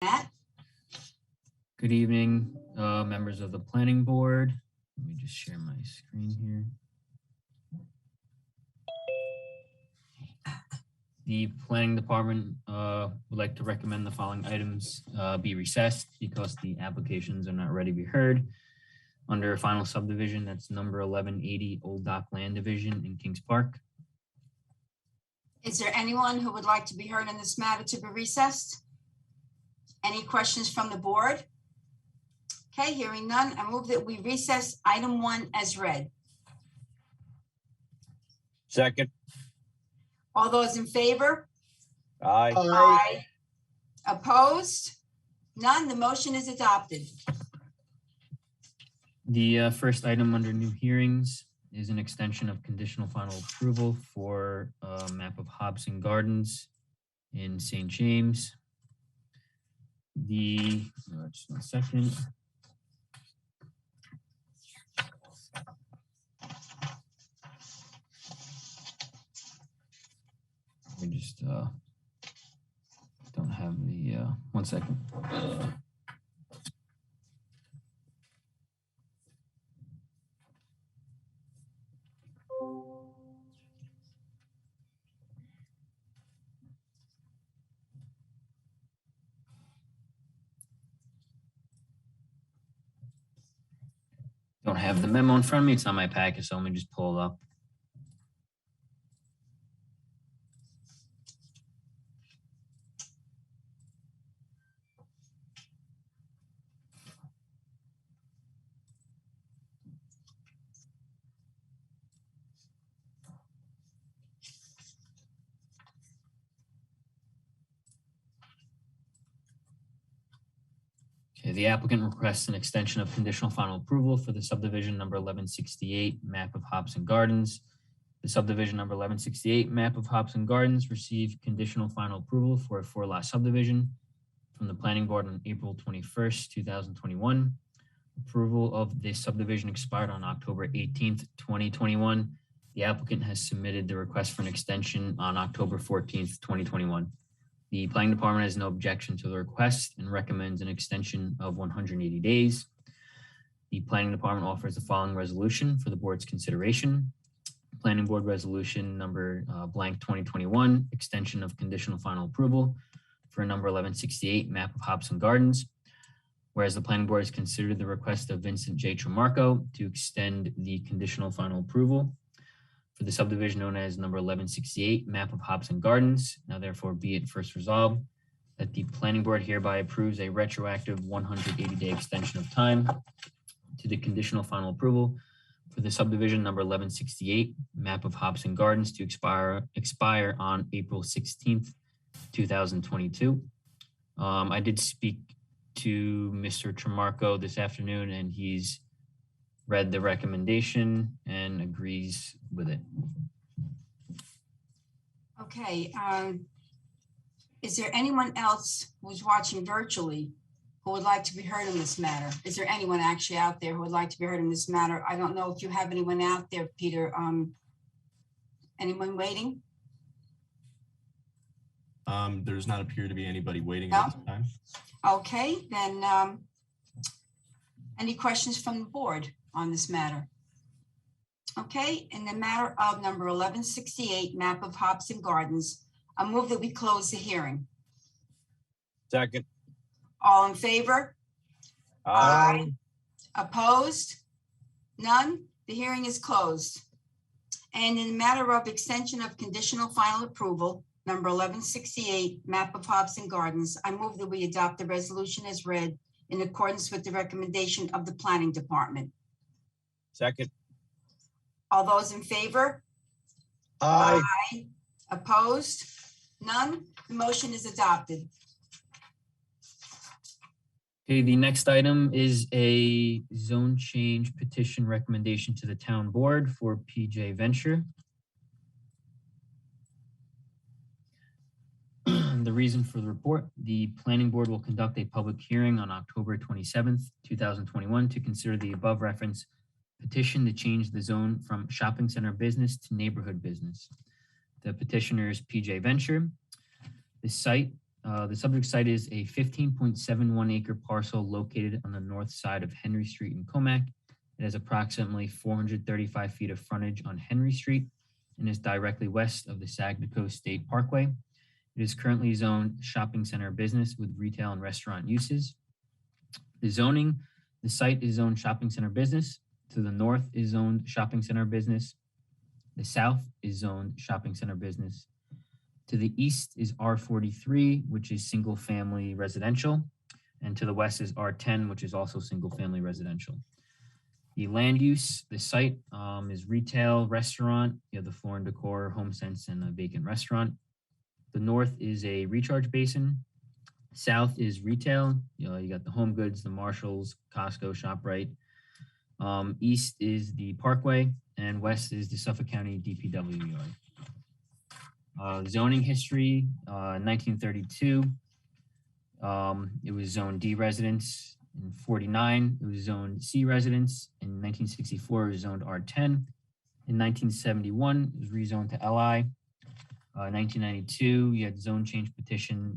Matt? Good evening, members of the planning board. Let me just share my screen here. The planning department would like to recommend the following items be recessed because the applications are not ready to be heard. Under final subdivision, that's number 1180 Old Dock Land Division in Kings Park. Is there anyone who would like to be heard in this matter to be recessed? Any questions from the board? Okay, hearing none, I move that we recess item 1 as read. Second. All those in favor? Aye. Aye. Opposed? None, the motion is adopted. The first item under new hearings is an extension of conditional final approval for a map of Hobson Gardens in St. James. Just 1 second. We just don't have the 1 second. Don't have the memo in front of me. It's on my packet, so let me just pull it up. Okay, the applicant requests an extension of conditional final approval for the subdivision number 1168 map of Hobson Gardens. The subdivision number 1168 map of Hobson Gardens received conditional final approval for a 4-lot subdivision from the planning board on April 21st, 2021. Approval of this subdivision expired on October 18th, 2021. The applicant has submitted the request for an extension on October 14th, 2021. The planning department has no objection to the request and recommends an extension of 180 days. The planning department offers the following resolution for the board's consideration. Planning board resolution number blank 2021, extension of conditional final approval for number 1168 map of Hobson Gardens. Whereas the planning board has considered the request of Vincent J. Tremarco to extend the conditional final approval for the subdivision known as number 1168 map of Hobson Gardens. Now therefore be it first resolved that the planning board hereby approves a retroactive 180-day extension of time to the conditional final approval for the subdivision number 1168 map of Hobson Gardens to expire on April 16th, 2022. I did speak to Mr. Tremarco this afternoon and he's read the recommendation and agrees with it. Okay, is there anyone else who's watching virtually who would like to be heard in this matter? Is there anyone actually out there who would like to be heard in this matter? I don't know if you have anyone out there, Peter. Anyone waiting? There's not appear to be anybody waiting No? at this time. Okay, then any questions from the board on this matter? Okay, in the matter of number 1168 map of Hobson Gardens, I move that we close the hearing. Second. All in favor? Aye. Opposed? None? The hearing is closed. And in the matter of extension of conditional final approval, number 1168 map of Hobson Gardens, I move that we adopt the resolution as read in accordance with the recommendation of the planning department. Second. All those in favor? Aye. Opposed? None? The motion is adopted. Okay, the next item is a zone change petition recommendation to the town board for PJ Venture. The reason for the report, the planning board will conduct a public hearing on October 27th, 2021 to consider the above referenced petition to change the zone from shopping center business to neighborhood business. The petitioner is PJ Venture. The site The subject site is a 15.71 acre parcel located on the north side of Henry Street in Comac. It has approximately 435 feet of frontage on Henry Street and is directly west of the Saginaw State Parkway. It is currently zoned shopping center business with retail and restaurant uses. The zoning, the site is zoned shopping center business. To the north is zoned shopping center business. The south is zoned shopping center business. To the east is R43, which is single family residential. And to the west is R10, which is also single family residential. The land use, the site is retail, restaurant. You have the Floor and Decor, Home Sense, and a vacant restaurant. The north is a recharge basin. South is retail. You got the Home Goods, the Marshalls, Costco, ShopRite. East is the Parkway, and west is the Suffolk County DPW yard. Zoning history, 1932. It was zoned D residence. In 49, it was zoned C residence. In 1964, it was zoned R10. In 1971, it was rezoned to LI. 1992, you had zone change petition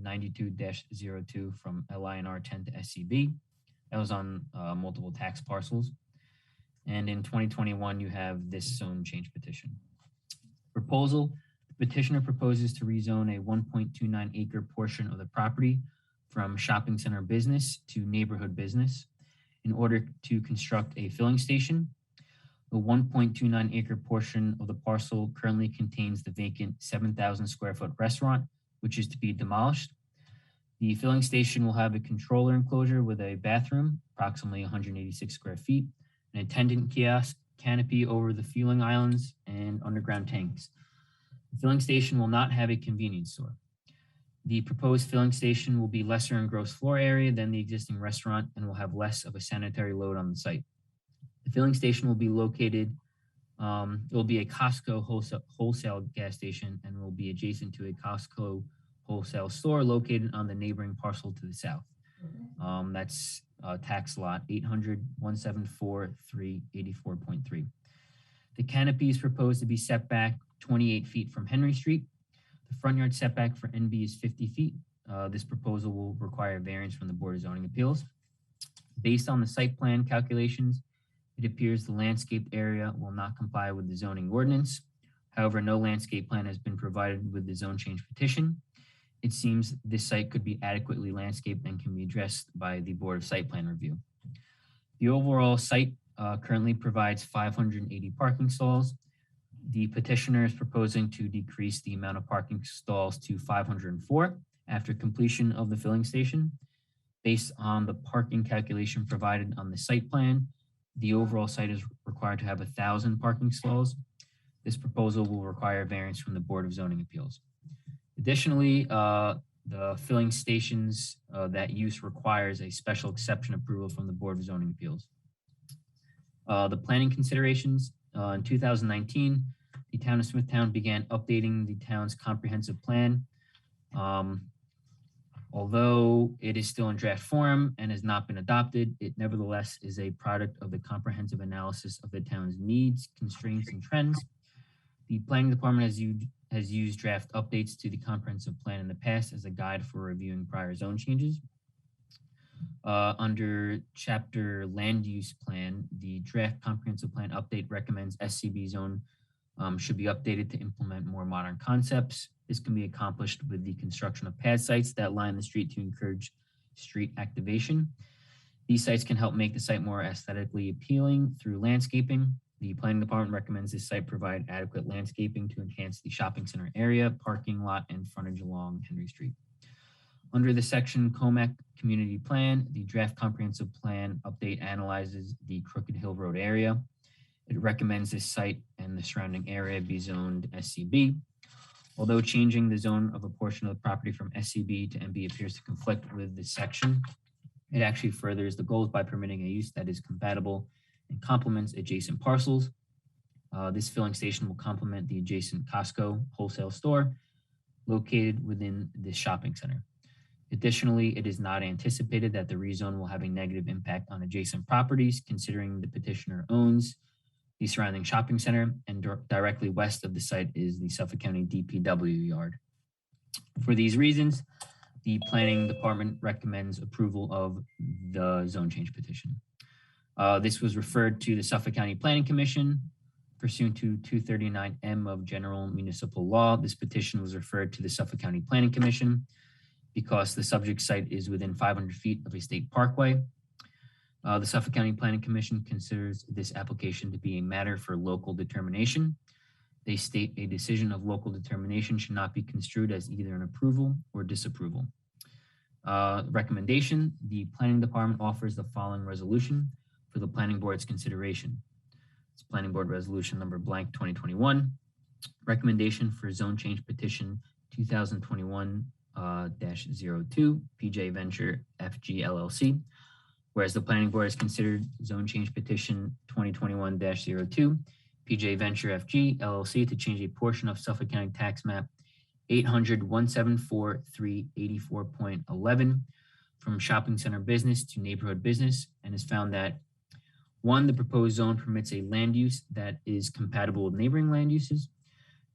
92-02 from LI and R10 to SCB. That was on multiple tax parcels. And in 2021, you have this zone change petition. Proposal, the petitioner proposes to rezone a 1.29 acre portion of the property from shopping center business to neighborhood business in order to construct a filling station. The 1.29 acre portion of the parcel currently contains the vacant 7,000 square foot restaurant, which is to be demolished. The filling station will have a controller enclosure with a bathroom, approximately 186 square feet, an attendant kiosk, canopy over the fueling islands, and underground tanks. The filling station will not have a convenience store. The proposed filling station will be lesser in gross floor area than the existing restaurant and will have less of a sanitary load on the site. The filling station will be located, it will be a Costco wholesale gas station and will be adjacent to a Costco wholesale store located on the neighboring parcel to the south. That's tax lot 800-174-384.3. The canopy is proposed to be set back 28 feet from Henry Street. The front yard setback for NB is 50 feet. This proposal will require variance from the Board of Zoning Appeals. Based on the site plan calculations, it appears the landscaped area will not comply with the zoning ordinance. However, no landscape plan has been provided with the zone change petition. It seems this site could be adequately landscaped and can be addressed by the Board of Site Plan Review. The overall site currently provides 580 parking stalls. The petitioner is proposing to decrease the amount of parking stalls to 504 after completion of the filling station. Based on the parking calculation provided on the site plan, the overall site is required to have 1,000 parking stalls. This proposal will require variance from the Board of Zoning Appeals. Additionally, the filling stations, that use requires a special exception approval from the Board of Zoning Appeals. The planning considerations, in 2019, the town of Smithtown began updating the town's comprehensive plan. Although it is still in draft form and has not been adopted, it nevertheless is a product of the comprehensive analysis of the town's needs, constraints, and trends. The planning department has used draft updates to the comprehensive plan in the past as a guide for reviewing prior zone changes. Under chapter land use plan, the draft comprehensive plan update recommends SCB zone should be updated to implement more modern concepts. This can be accomplished with the construction of pad sites that line the street to encourage street activation. These sites can help make the site more aesthetically appealing through landscaping. The planning department recommends this site provide adequate landscaping to enhance the shopping center area, parking lot, and frontage along Henry Street. Under the section Comac Community Plan, the draft comprehensive plan update analyzes the Crooked Hill Road area. It recommends this site and the surrounding area be zoned SCB. Although changing the zone of a portion of the property from SCB to MB appears to conflict with this section, it actually furthers the goals by permitting a use that is compatible and complements adjacent parcels. This filling station will complement the adjacent Costco wholesale store located within this shopping center. Additionally, it is not anticipated that the rezone will have a negative impact on adjacent properties, considering the petitioner owns the surrounding shopping center, and directly west of the site is the Suffolk County DPW yard. For these reasons, the planning department recommends approval of the zone change petition. This was referred to the Suffolk County Planning Commission pursuant to 239M of General Municipal Law. This petition was referred to the Suffolk County Planning Commission because the subject site is within 500 feet of a state parkway. The Suffolk County Planning Commission considers this application to be a matter for local determination. They state a decision of local determination should not be construed as either an approval or disapproval. Recommendation, the planning department offers the following resolution for the planning board's consideration. It's planning board resolution number blank 2021. Recommendation for zone change petition 2021-02 PJ Venture FG LLC. Whereas the planning board has considered zone change petition 2021-02 PJ Venture FG LLC to change a portion of Suffolk County tax map 800-174-384.11 from shopping center business to neighborhood business, and has found that 1, the proposed zone permits a land use that is compatible with neighboring land uses.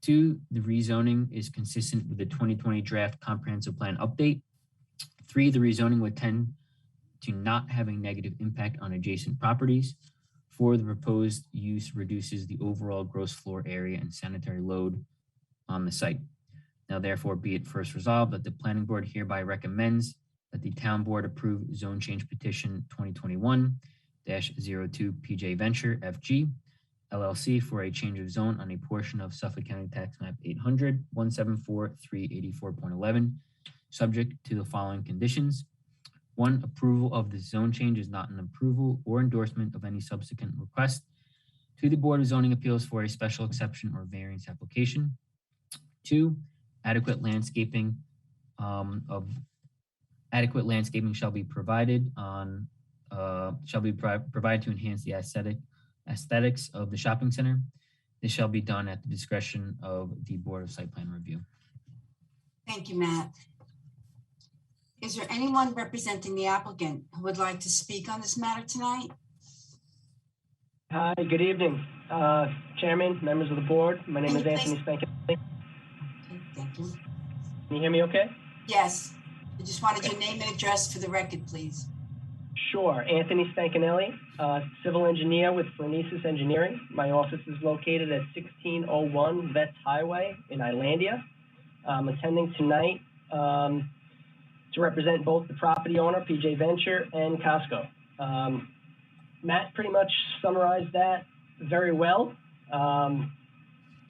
2, the rezoning is consistent with the 2020 draft comprehensive plan update. 3, the rezoning would tend to not have a negative impact on adjacent properties. 4, the proposed use reduces the overall gross floor area and sanitary load on the site. Now, therefore, be it first resolved that the planning board hereby recommends that the town board approve zone change petition 2021-02 PJ Venture FG LLC for a change of zone on a portion of Suffolk County tax map 800-174-384.11, subject to the following conditions. 1, approval of the zone change is not an approval or endorsement of any subsequent request to the Board of Zoning Appeals for a special exception or variance application. 2, adequate landscaping shall be provided to enhance the aesthetics of the shopping center. This shall be done at the discretion of the Board of Site Plan Review. Thank you, Matt. Is there anyone representing the applicant who would like to speak on this matter tonight? Hi, good evening, Chairman, members of the board. My name is Anthony Stankinelli. Okay, thank you. Can you hear me okay? Yes, I just wanted your name and address for the record, please. Sure, Anthony Stankinelli, civil engineer with Phronesis Engineering. My office is located at 1601 Vets Highway in Islandia. I'm attending tonight to represent both the property owner, PJ Venture, and Costco. Matt pretty much summarized that very well. I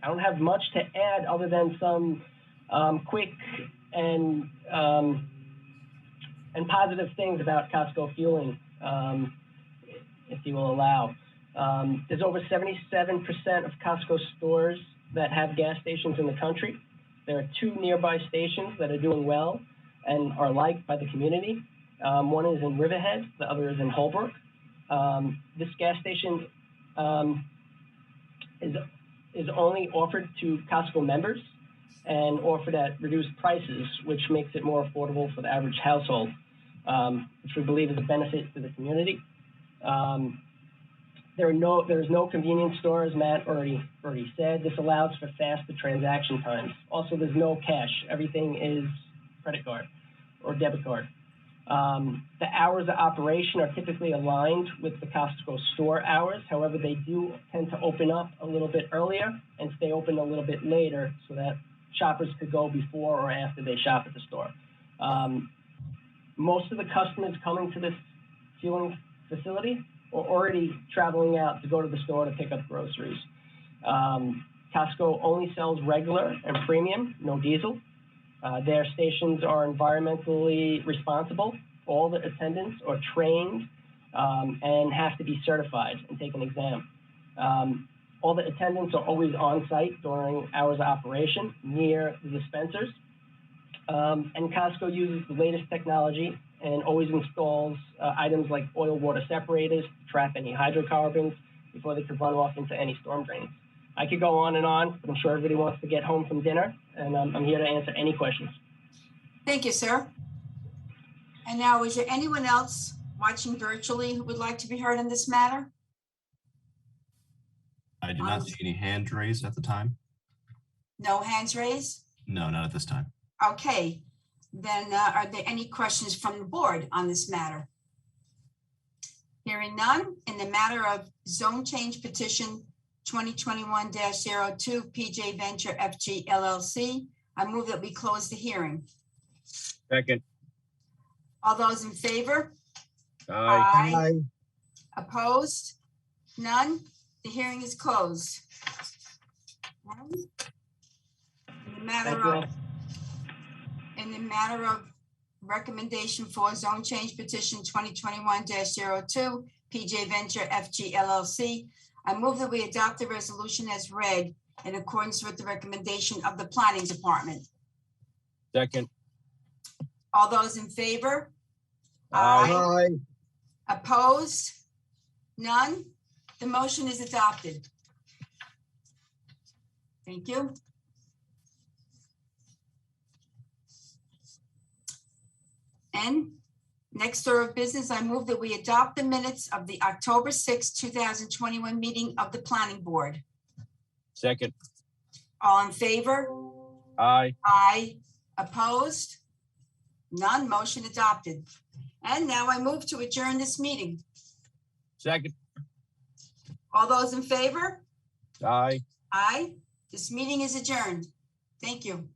don't have much to add other than some quick and positive things about Costco fueling, if you will allow. There's over 77% of Costco stores that have gas stations in the country. There are 2 nearby stations that are doing well and are liked by the community. One is in Riverhead, the other is in Holbrook. This gas station is only offered to Costco members and offered at reduced prices, which makes it more affordable for the average household, which we believe is a benefit to the community. There's no convenience store, as Matt already said. This allows for faster transaction times. Also, there's no cash. Everything is credit card or debit card. The hours of operation are typically aligned with the Costco store hours. However, they do tend to open up a little bit earlier and stay open a little bit later so that shoppers could go before or after they shop at the store. Most of the customers coming to this fueling facility are already traveling out to go to the store to pick up groceries. Costco only sells regular and premium, no diesel. Their stations are environmentally responsible. All the attendants are trained and have to be certified and take an exam. All the attendants are always on site during hours of operation near the dispensers. And Costco uses the latest technology and always installs items like oil water separators to trap any hydrocarbons before they could run off into any storm drains. I could go on, but I'm sure everybody wants to get home from dinner, and I'm here to answer any questions. Thank you, sir. And now, is there anyone else watching virtually who would like to be heard in this matter? I did not see any hand raised at the time. No hands raised? No, not at this time. Okay, then are there any questions from the board on this matter? Hearing none, in the matter of zone change petition 2021-02 PJ Venture FG LLC, I move that we close the hearing. second, All those in favor? aye, Aye. Opposed? None? The hearing is closed. In the matter Thank you all. of, in the matter of recommendation for zone change petition 2021-02 PJ Venture FG LLC, I move that we adopt the resolution as read in accordance with the recommendation of the planning department. second, All those in favor? aye, Opposed? None? The motion is adopted. Thank you. And next order of business, I move that we adopt the minutes of the October 6, 2021 meeting of the planning board. second, All in favor? aye, Aye. Opposed? None. Motion adopted. And now I move to adjourn this meeting. second, All those in favor? aye. Aye. This meeting is adjourned. Thank you.